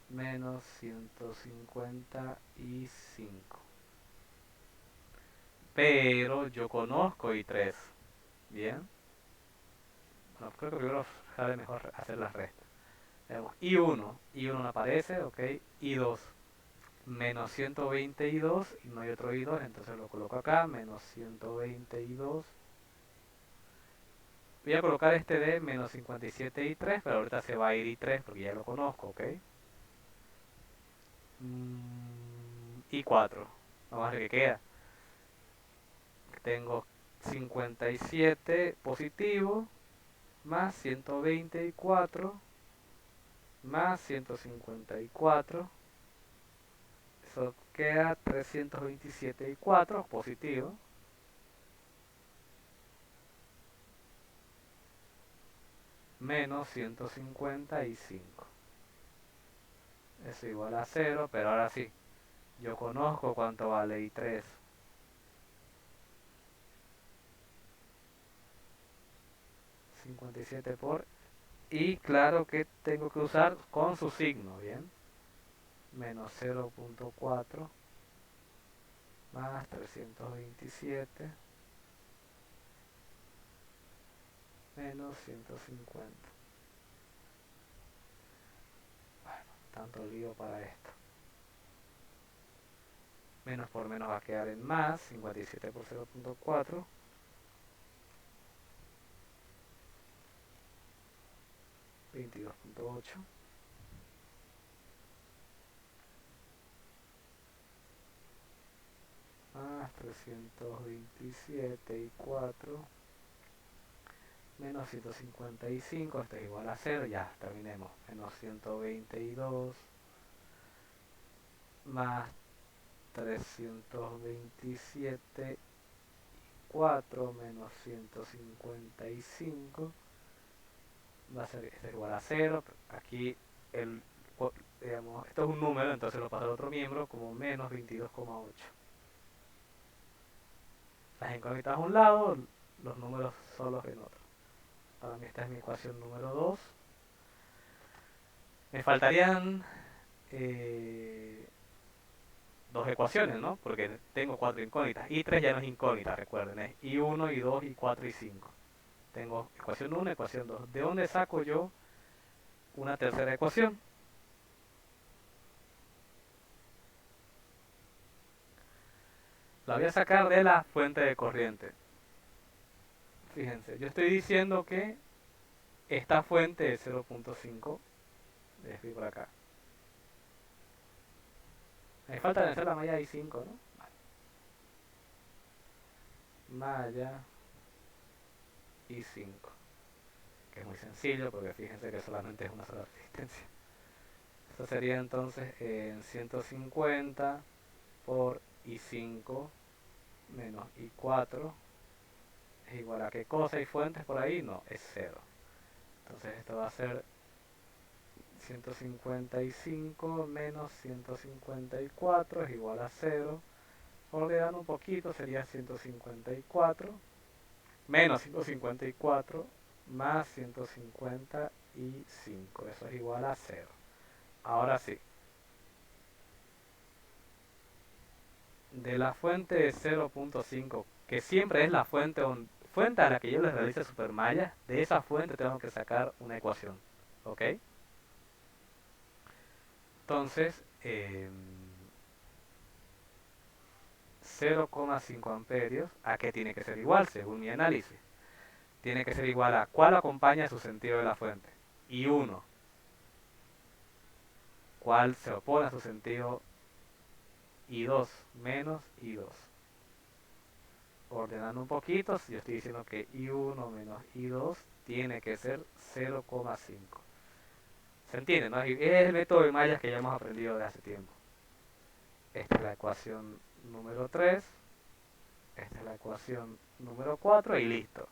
menos 155. Pero yo conozco I3. Bien. Bueno, creo que primero sale mejor hacer las restas. Veamos. I1 no aparece, ok. I2 menos 122 y no hay otro I2, entonces lo coloco acá, menos 122. Voy a colocar este de menos 57 I3, pero ahorita se va a ir I3 porque ya lo conozco, ok. I4, vamos a ver qué queda. Tengo 57 positivo más 120 I4 más 154. Eso queda 327 I4 positivo. Menos 155. Eso igual a 0, pero ahora sí. Yo conozco cuánto vale I3. 57 por. Y claro que tengo que usar con su signo, ¿bien? Menos 0.4 más 327 menos 150. Bueno, tanto lío para esto. Menos por menos va a quedar en más. 57 por 0.4. 22.8. Más 327 y 4 menos 155, esto es igual a 0, ya terminemos. Menos 122 más 327 y 4 menos 155 va a ser, esto es igual a 0. Aquí digamos, esto es un número, entonces lo paso al otro miembro como menos 22,8. Las incógnitas a un lado, los números solos en otro. Para mí esta es mi ecuación número 2. Me faltarían dos ecuaciones, ¿no? Porque tengo cuatro incógnitas. Y3 ya no es incógnita, recuerden, es I1, I2, I4 y 5. Tengo ecuación 1, ecuación 2. ¿De dónde saco yo una tercera ecuación? La voy a sacar de la fuente de corriente. Fíjense, yo estoy diciendo que esta fuente es 0.5. Le escribo por acá. Me falta vencer la malla I5, ¿no? Malla I5. Que es muy sencillo porque fíjense que solamente es una sola resistencia. Esto sería entonces en 150 por I5 menos I4 es igual a qué cosa. ¿Y fuentes por ahí? No, es 0. Entonces esto va a ser 155 menos 154 es igual a 0. Ordenando un poquito sería 154 menos 154 más 155. Eso es igual a 0. Ahora sí. De la fuente de 0.5, que siempre es la fuente a la que yo les realice supermallas, de esa fuente tengo que sacar una ecuación. ¿Ok? Entonces, 0,5 amperios, ¿a qué tiene que ser igual según mi análisis? Tiene que ser igual a ¿cuál acompaña su sentido de la fuente? I1. ¿Cuál se opone a su sentido? I2 menos I2. Ordenando un poquito, yo estoy diciendo que I1 menos I2 tiene que ser 0,5. ¿Se entiende? ¿No? Es el método de mallas que ya hemos aprendido de hace tiempo. Esta es la ecuación número 3. Esta es la ecuación número 4 y listo.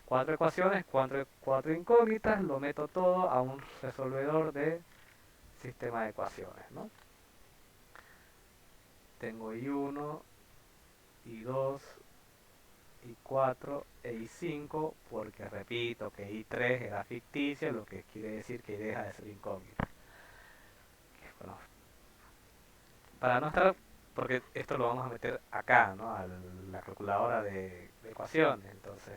Cuatro ecuaciones, cuatro incógnitas, lo meto todo a un resolvedor de sistema de ecuaciones, ¿no? Tengo I1, I2, I4 e I5, porque repito que I3 era ficticia, lo que quiere decir que deja de ser incógnita. Bueno, para no estar, porque esto lo vamos a meter acá, ¿no? A la calculadora de ecuaciones, entonces.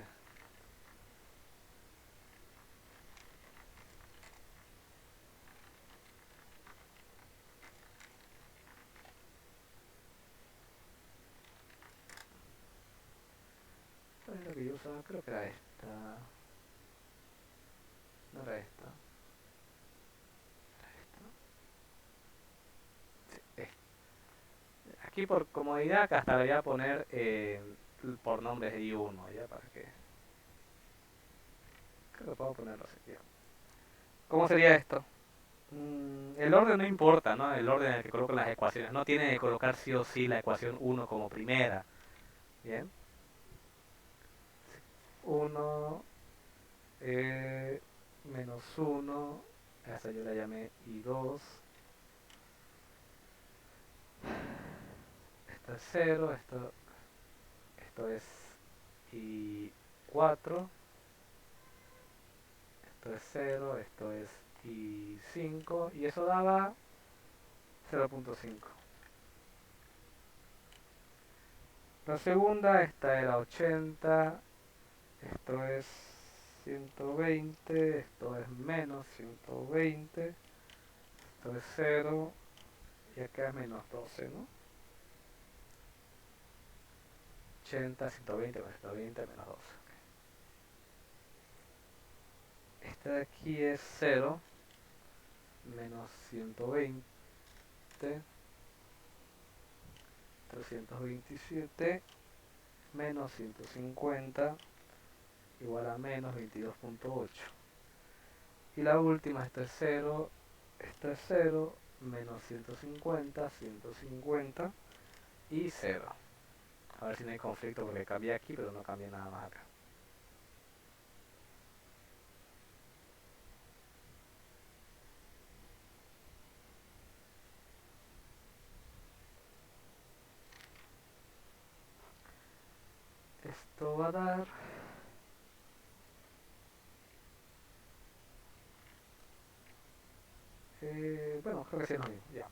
¿Cuál es lo que yo usaba? Creo que era esta. No era esta. Sí, esta. Aquí por comodidad, acá hasta le voy a poner por nombres de I1, ¿ya? Para que. Creo que puedo ponerlo así. ¿Cómo sería esto? El orden no importa, ¿no? El orden en el que coloco las ecuaciones. No tiene que colocar sí o sí la ecuación 1 como primera. ¿Bien? 1 menos 1. A esa yo la llamé I2. Esto es 0. Esto es I4. Esto es 0. Esto es I5. Y eso daba 0.5. La segunda, esta era 80. Esto es 120, esto es menos 120, esto es 0 y acá es menos 12, ¿no? 80, 120 más 120 menos 12. Este de aquí es 0 menos 120, 327 menos 150 igual a menos 22.8. Y la última, esto es 0, esto es 0, menos 150, 150 y 0. A ver si no hay conflicto porque cambié aquí, pero no cambié nada más acá. Esto va a dar bueno, creo que sí es lo mismo, ya.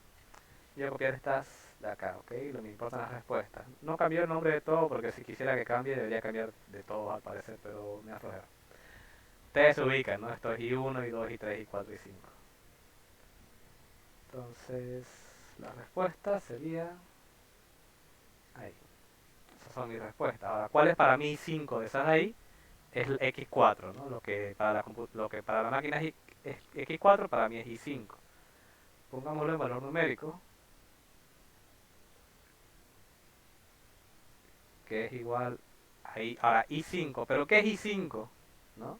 Voy a copiar estas de acá, ¿ok? Lo que me importan las respuestas. No cambié el nombre de todo porque si quisiera que cambie debería cambiar de todo al parecer, pero me aflojera. Ustedes se ubican, ¿no? Esto es I1, I2, I3, I4 y 5. Entonces, la respuesta sería ahí. Esas son mis respuestas. Ahora, ¿cuál es para mí I5 de esas ahí? Es el X4, ¿no? Lo que para la máquina es X4, para mí es I5. Pongámoslo en valor numérico, que es igual a I. Ahora, I5, ¿pero qué es I5? ¿No?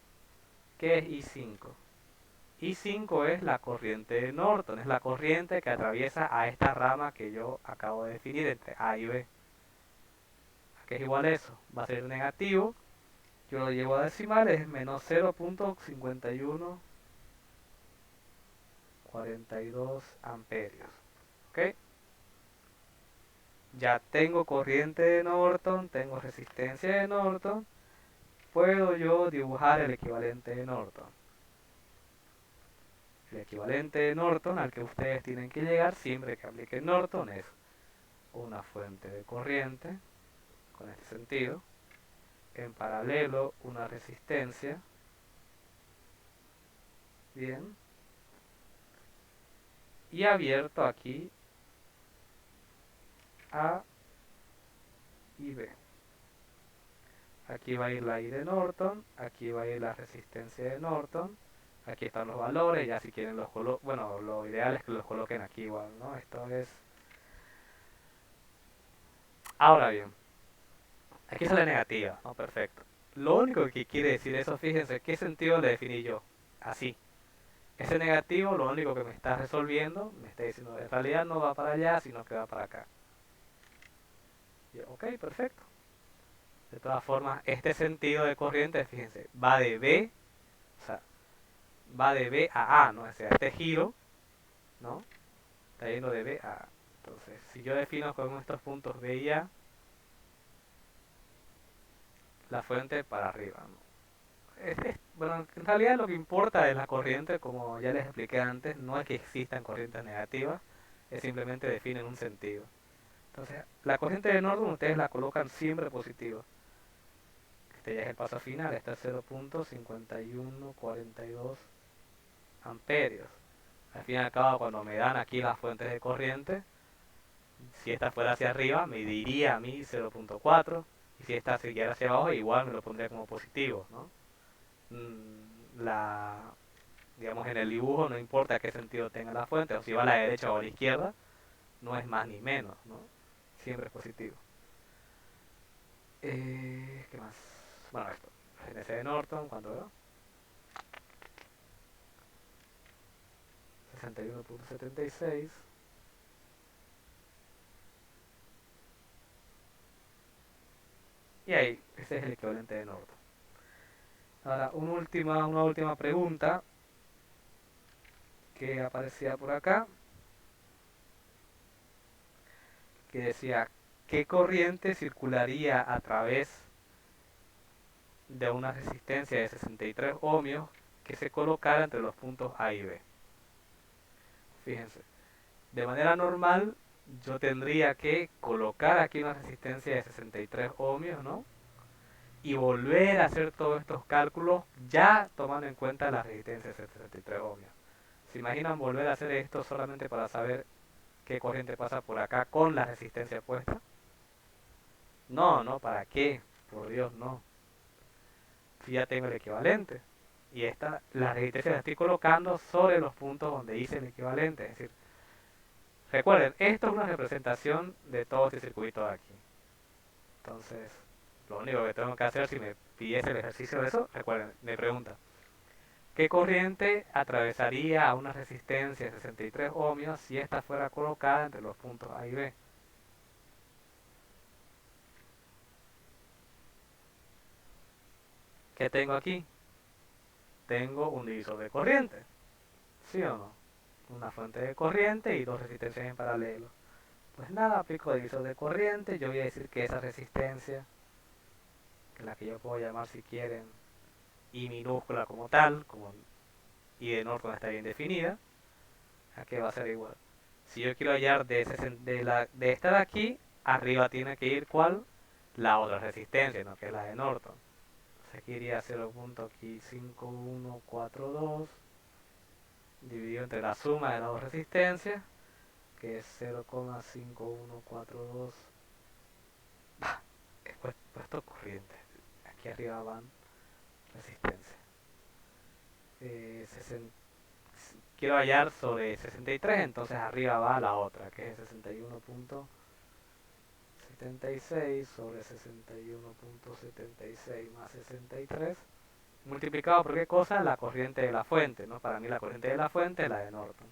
¿Qué es I5? I5 es la corriente de Norton, es la corriente que atraviesa a esta rama que yo acabo de definir entre A y B. ¿A qué es igual eso? Va a ser negativo, yo lo llevo a decimales, es menos 0.5142 amperios. ¿Ok? Ya tengo corriente de Norton, tengo resistencia de Norton, puedo yo dibujar el equivalente de Norton. El equivalente de Norton al que ustedes tienen que llegar siempre que apliquen Norton es una fuente de corriente, con este sentido, en paralelo una resistencia, bien, y abierto aquí A y B. Aquí va a ir la I de Norton, aquí va a ir la resistencia de Norton, aquí están los valores, ya si quieren los colocan, bueno, lo ideal es que los coloquen aquí igual, ¿no? Esto es... Ahora bien, aquí sale negativa, ¿no? Perfecto. Lo único que quiere decir eso, fíjense, ¿qué sentido le definí yo? Así. Ese negativo lo único que me está resolviendo, me está diciendo, en realidad no va para allá, sino que va para acá. Y yo, ok, perfecto. De todas formas, este sentido de corriente, fíjense, va de B, o sea, va de B a A, ¿no? O sea, este giro, ¿no? Está yendo de B a A. Entonces, si yo defino con estos puntos B y A, la fuente para arriba, ¿no? Bueno, en realidad lo que importa de la corriente, como ya les expliqué antes, no es que existan corrientes negativas, es simplemente definen un sentido. Entonces, la corriente de Norton ustedes la colocan siempre positiva. Este ya es el paso final, está 0.5142 amperios. Al fin y al cabo, cuando me dan aquí las fuentes de corriente, si esta fuera hacia arriba, me diría a mí 0.4, y si esta siguiera hacia abajo, igual me lo pondría como positivo, ¿no? La, digamos, en el dibujo no importa qué sentido tenga la fuente, o si va a la derecha o a la izquierda, no es más ni menos, ¿no? Siempre es positivo. ¿Qué más? Bueno, esto. GNC de Norton, ¿cuánto veo? 61.76. Y ahí, ese es el equivalente de Norton. Ahora, una última pregunta que aparecía por acá, que decía, ¿qué corriente circularía a través de una resistencia de 63 ohmios que se colocara entre los puntos A y B? Fíjense, de manera normal yo tendría que colocar aquí una resistencia de 63 ohmios, ¿no? Y volver a hacer todos estos cálculos ya tomando en cuenta la resistencia de 63 ohmios. ¿Se imaginan volver a hacer esto solamente para saber qué corriente pasa por acá con la resistencia puesta? No, no, ¿para qué? Por Dios, no. Si ya tengo el equivalente. Y esta, la resistencia la estoy colocando sobre los puntos donde hice el equivalente. Es decir, recuerden, esto es una representación de todo este circuito de aquí. Entonces, lo único que tengo que hacer si me pidiese el ejercicio de eso, recuerden, me pregunta, ¿qué corriente atravesaría a una resistencia de 63 ohmios si esta fuera colocada entre los puntos A y B? ¿Qué tengo aquí? Tengo un divisor de corriente, ¿sí o no? Una fuente de corriente y dos resistencias en paralelo. Pues nada, aplico divisor de corriente, yo voy a decir que esa resistencia, que la que yo puedo llamar si quieren I minúscula como tal, como I de Norton está bien definida, ¿A qué va a ser igual? Si yo quiero hallar de esta de aquí, arriba tiene que ir ¿cuál? La otra resistencia, ¿no? Que es la de Norton. Entonces aquí iría 0.5142 dividido entre la suma de las dos resistencias, que es 0,5142. He puesto corriente. Aquí arriba van resistencia. 60. Quiero hallar sobre 63, entonces arriba va la otra, que es 61.76 sobre 61.76 más 63, multiplicado por qué cosa, la corriente de la fuente, ¿no? Para mí la corriente de la fuente es la de Norton.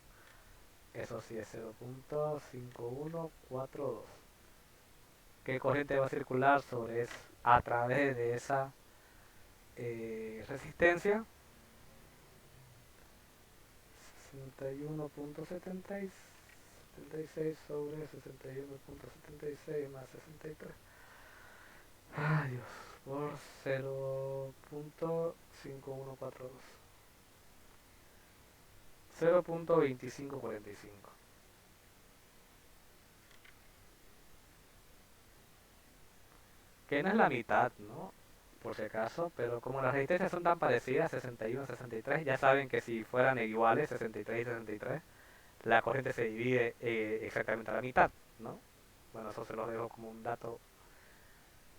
Eso sí es 0.5142. ¿Qué corriente va a circular a través de esa resistencia? 61.76 sobre 61.76 más 63. Ay Dios, por 0.5142. 0.2545. Que no es la mitad, ¿no? Por si acaso, pero como las resistencias son tan parecidas, 61 y 63, ya saben que si fueran iguales, 63 y 63, la corriente se divide exactamente a la mitad, ¿no? Bueno, eso se los dejo como un dato.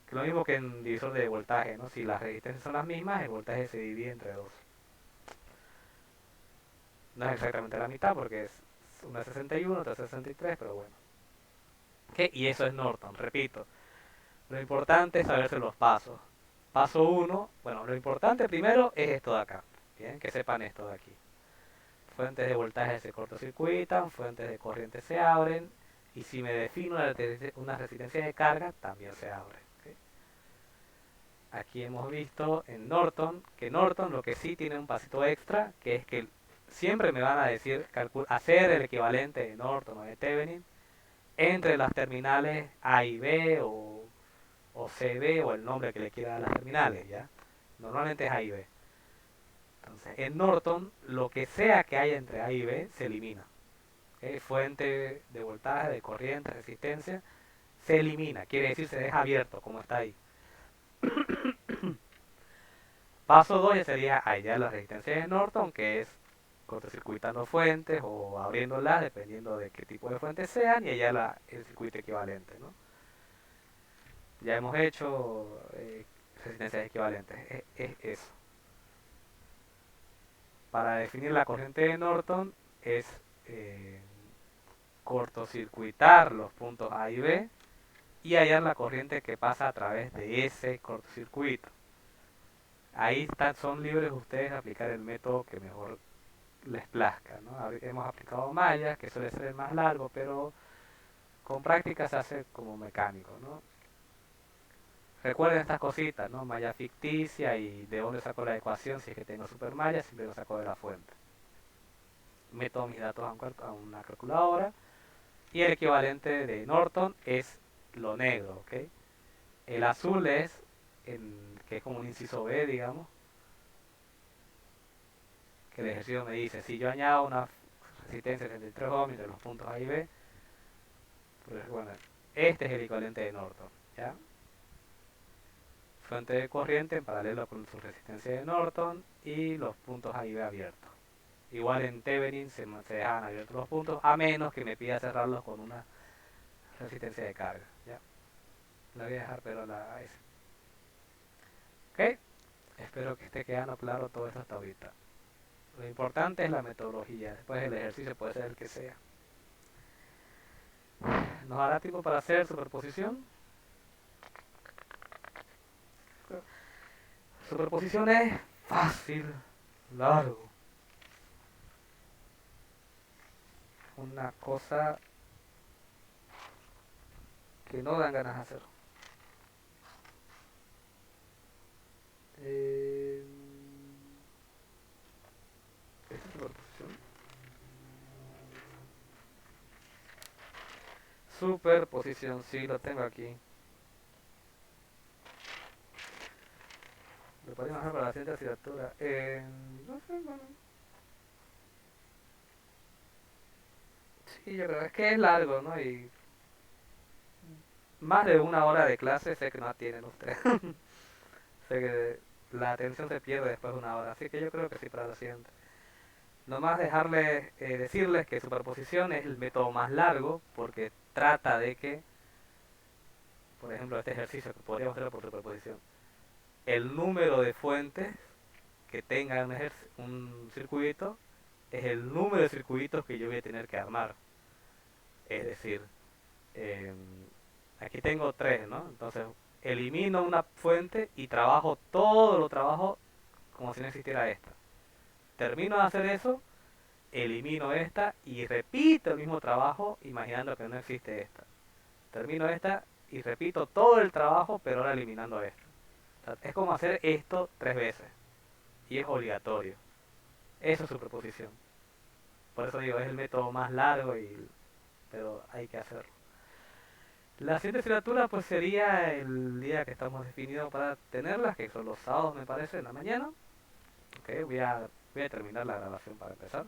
Que lo mismo que en divisor de voltaje, ¿no? Si las resistencias son las mismas, el voltaje se divide entre dos. No es exactamente la mitad porque es una 61, otra 63, pero bueno. ¿Qué? Y eso es Norton, repito. Lo importante es saberse los pasos. Paso 1, bueno, lo importante primero es esto de acá. Bien, que sepan esto de aquí. Fuentes de voltaje se cortocircuitan, fuentes de corriente se abren, y si me defino una resistencia de carga, también se abre. ¿Okay? Aquí hemos visto en Norton, que Norton lo que sí tiene un pasito extra, que es que siempre me van a decir hacer el equivalente de Norton o de Thevenin entre las terminales A y B o CB o el nombre que le quiera dar a las terminales, ¿ya? Normalmente es A y B. Entonces, en Norton, lo que sea que haya entre A y B se elimina. ¿Okay? Fuente de voltaje, de corriente, resistencia, se elimina. Quiere decir, se deja abierto, como está ahí. Paso 2 ya sería hallar la resistencia de Norton, que es cortocircuitando fuentes o abriéndolas, dependiendo de qué tipo de fuentes sean, y hallar el circuito equivalente, ¿no? Ya hemos hecho resistencias equivalentes. Es eso. Para definir la corriente de Norton es eh, cortocircuitar los puntos A y B y hallar la corriente que pasa a través de ese cortocircuito. Ahí son libres ustedes de aplicar el método que mejor les plazca, ¿no? Hemos aplicado mallas, que suele ser el más largo, pero con práctica se hace como mecánico, ¿no? Recuerden estas cositas, ¿no? Malla ficticia y de dónde saco la ecuación si es que tengo supermalla, siempre lo saco de la fuente. Meto mis datos a una calculadora y el equivalente de Norton es lo negro, ¿ok? El azul es, que es como un inciso B, digamos, que el ejercicio me dice, si yo añado una resistencia de 33 ohms entre los puntos A y B, pues bueno, este es el equivalente de Norton, ¿ya? Fuente de corriente en paralelo con su resistencia de Norton y los puntos A y B abiertos. Igual en Thevenin se dejan abiertos los puntos, a menos que me pida cerrarlos con una resistencia de carga, ¿ya? La voy a dejar pero a ese. ¿Ok? Espero que esté quedando claro todo esto hasta ahorita. Lo importante es la metodología, después el ejercicio puede ser el que sea. ¿Nos hará tiempo para hacer superposición? Superposición es fácil, largo. Una cosa que no dan ganas de hacer. ¿Esta es superposición? Superposición, sí, lo tengo aquí. Lo podemos bajar para la siguiente asignatura. No sé, bueno. Sí, yo creo es que es largo, ¿no? Y más de una hora de clase sé que no tienen ustedes. Sé que la atención se pierde después de una hora, así que yo creo que sí para la siguiente. Nomás dejarles, decirles que superposición es el método más largo porque trata de que, por ejemplo, este ejercicio que podríamos hacerlo por superposición, el número de fuentes que tenga un circuito es el número de circuitos que yo voy a tener que armar. Es decir, eh, aquí tengo tres, ¿no? Entonces elimino una fuente y trabajo todo lo trabajo como si no existiera esta. Termino de hacer eso, elimino esta y repito el mismo trabajo imaginando que no existe esta. Termino esta y repito todo el trabajo pero ahora eliminando esta. O sea, es como hacer esto tres veces y es obligatorio. Eso es superposición. Por eso digo, es el método más largo pero hay que hacerlo. La siguiente asignatura pues sería el día que estamos definidos para tenerlas, que son los sábados me parece, en la mañana. Ok, voy a terminar la grabación para empezar.